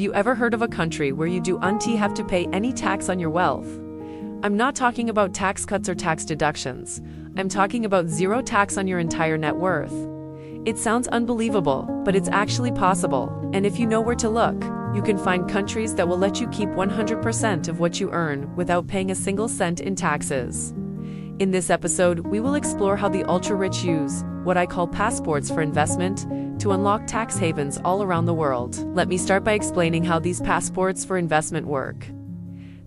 you ever heard of a country where you don't have to pay any tax on your wealth? I'm not talking about tax cuts or tax deductions. I'm talking about zero tax on your entire net worth. It sounds unbelievable, but it's actually possible. And if you know where to look, you can find countries that will let you keep 100% of what you earn without paying a single cent in taxes. In this episode, we will explore how the ultra-rich use what I call passports for investment to unlock tax havens all around the world. Let me start by explaining how these passports for investment work.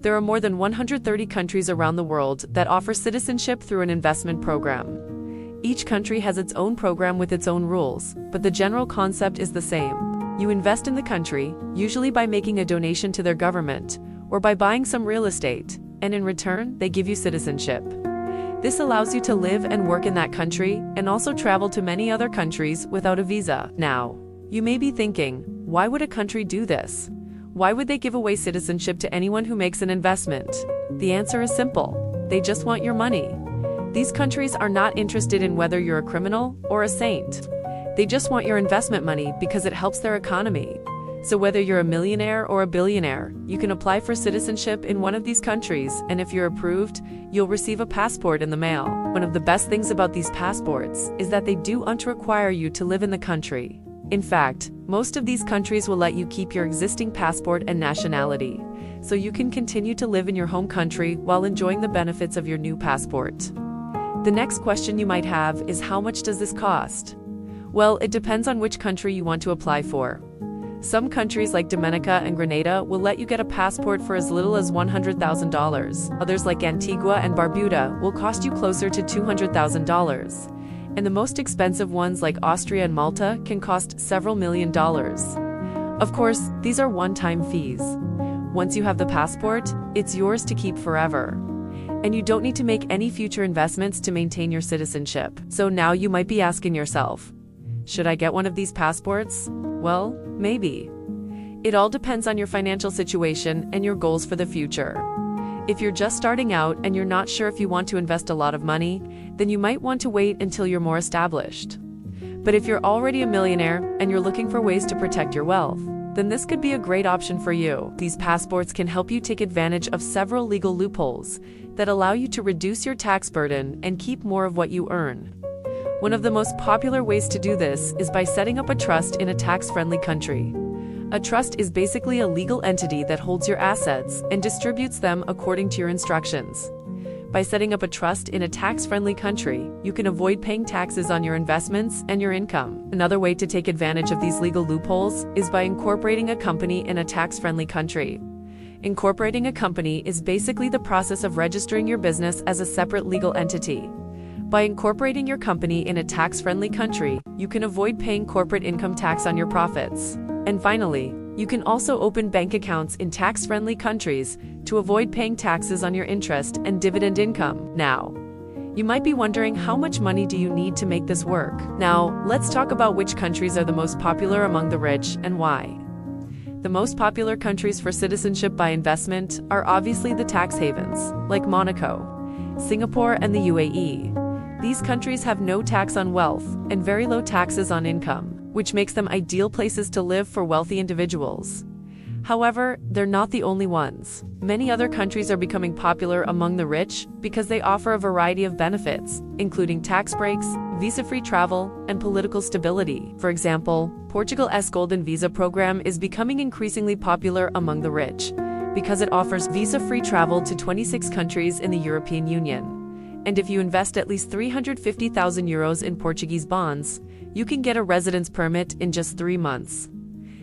There are more than 130 countries around the world that offer citizenship through an investment program. Each country has its own program with its own rules, but the general concept is the same. You invest in the country, usually by making a donation to their government, or by buying some real estate, and in return, they give you citizenship. This allows you to live and work in that country, and also travel to many other countries without a visa. Now, you may be thinking, why would a country do this? Why would they give away citizenship to anyone who makes an investment? The answer is simple. They just want your money. These countries are not interested in whether you're a criminal or a saint. They just want your investment money because it helps their economy. So whether you're a millionaire or a billionaire, you can apply for citizenship in one of these countries, and if you're approved, you'll receive a passport in the mail. One of the best things about these passports is that they don't require you to live in the country. In fact, most of these countries will let you keep your existing passport and nationality, so you can continue to live in your home country while enjoying the benefits of your new passport. The next question you might have is, how much does this cost? Well, it depends on which country you want to apply for. Some countries like Dominica and Grenada will let you get a passport for as little as $100,000. Others like Antigua and Barbuda will cost you closer to $200,000. And the most expensive ones like Austria and Malta can cost several $1,000,000. Of course, these are one-time fees. Once you have the passport, it's yours to keep forever. And you don't need to make any future investments to maintain your citizenship. So now you might be asking yourself, should I get one of these passports? Well, maybe. It all depends on your financial situation and your goals for the future. If you're just starting out and you're not sure if you want to invest a lot of money, then you might want to wait until you're more established. But if you're already a millionaire and you're looking for ways to protect your wealth, then this could be a great option for you. These passports can help you take advantage of several legal loopholes that allow you to reduce your tax burden and keep more of what you earn. One of the most popular ways to do this is by setting up a trust in a tax-friendly country. A trust is basically a legal entity that holds your assets and distributes them according to your instructions. By setting up a trust in a tax-friendly country, you can avoid paying taxes on your investments and your income. Another way to take advantage of these legal loopholes is by incorporating a company in a tax-friendly country. Incorporating a company is basically the process of registering your business as a separate legal entity. By incorporating your company in a tax-friendly country, you can avoid paying corporate income tax on your profits. And finally, you can also open bank accounts in tax-friendly countries to avoid paying taxes on your interest and dividend income. Now, you might be wondering, how much money do you need to make this work? Now, let's talk about which countries are the most popular among the rich and why. The most popular countries for citizenship by investment are obviously the tax havens, like Monaco, Singapore, and the UAE. These countries have no tax on wealth and very low taxes on income, which makes them ideal places to live for wealthy individuals. However, they're not the only ones. Many other countries are becoming popular among the rich because they offer a variety of benefits, including tax breaks, visa-free travel, and political stability. For example, Portugal's Golden Visa program is becoming increasingly popular among the rich because it offers visa-free travel to 26 countries in the European Union. And if you invest at least 350,000 euros in Portuguese bonds, you can get a residence permit in just 3 months.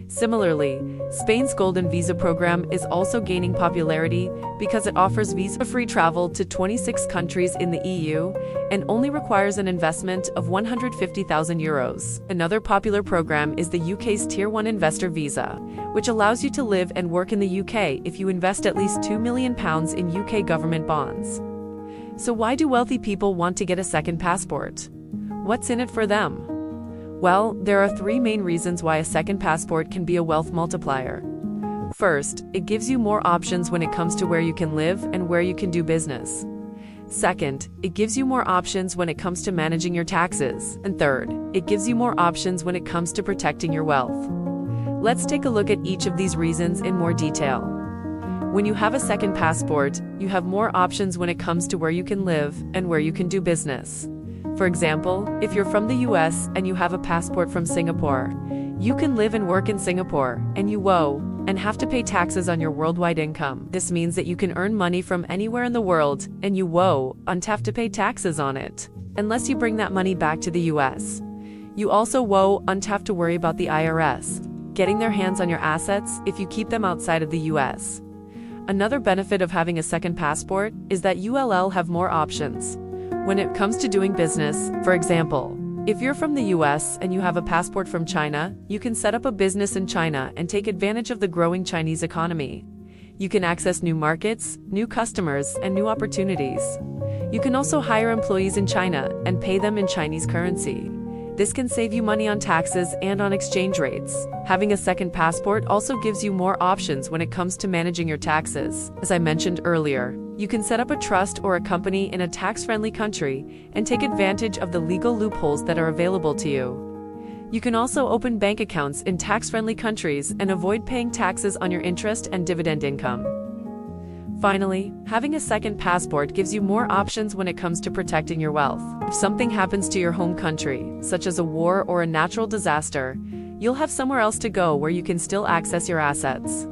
Similarly, Spain's Golden Visa program is also gaining popularity because it offers visa-free travel to 26 countries in the EU and only requires an investment of 150,000 euros. Another popular program is the UK's Tier 1 Investor Visa, which allows you to live and work in the UK if you invest at least £2 million in UK government bonds. So why do wealthy people want to get a second passport? What's in it for them? Well, there are 3 main reasons why a second passport can be a wealth multiplier. First, it gives you more options when it comes to where you can live and where you can do business. Second, it gives you more options when it comes to managing your taxes. And third, it gives you more options when it comes to protecting your wealth. Let's take a look at each of these reasons in more detail. When you have a second passport, you have more options when it comes to where you can live and where you can do business. For example, if you're from the US and you have a passport from Singapore, you can live and work in Singapore, and you and have to pay taxes on your worldwide income. This means that you can earn money from anywhere in the world, and you and have to pay taxes on it, unless you bring that money back to the US. You also and have to worry about the IRS getting their hands on your assets if you keep them outside of the US. Another benefit of having a second passport is that you'll have more options when it comes to doing business. For example, if you're from the US and you have a passport from China, you can set up a business in China and take advantage of the growing Chinese economy. You can access new markets, new customers, and new opportunities. You can also hire employees in China and pay them in Chinese currency. This can save you money on taxes and on exchange rates. Having a second passport also gives you more options when it comes to managing your taxes. As I mentioned earlier, you can set up a trust or a company in a tax-friendly country and take advantage of the legal loopholes that are available to you. You can also open bank accounts in tax-friendly countries and avoid paying taxes on your interest and dividend income. Finally, having a second passport gives you more options when it comes to protecting your wealth. If something happens to your home country, such as a war or a natural disaster, you'll have somewhere else to go where you can still access your assets.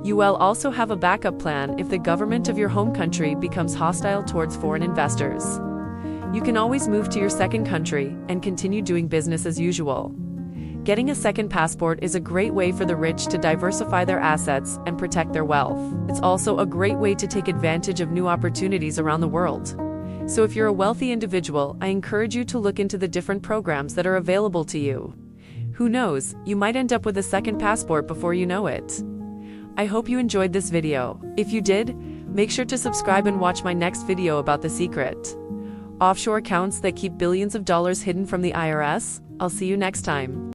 You will also have a backup plan if the government of your home country becomes hostile towards foreign investors. You can always move to your second country and continue doing business as usual. Getting a second passport is a great way for the rich to diversify their assets and protect their wealth. It's also a great way to take advantage of new opportunities around the world. So if you're a wealthy individual, I encourage you to look into the different programs that are available to you. Who knows, you might end up with a second passport before you know it. I hope you enjoyed this video. If you did, make sure to subscribe and watch my next video about the secret offshore accounts that keep billions of dollars hidden from the IRS. I'll see you next time.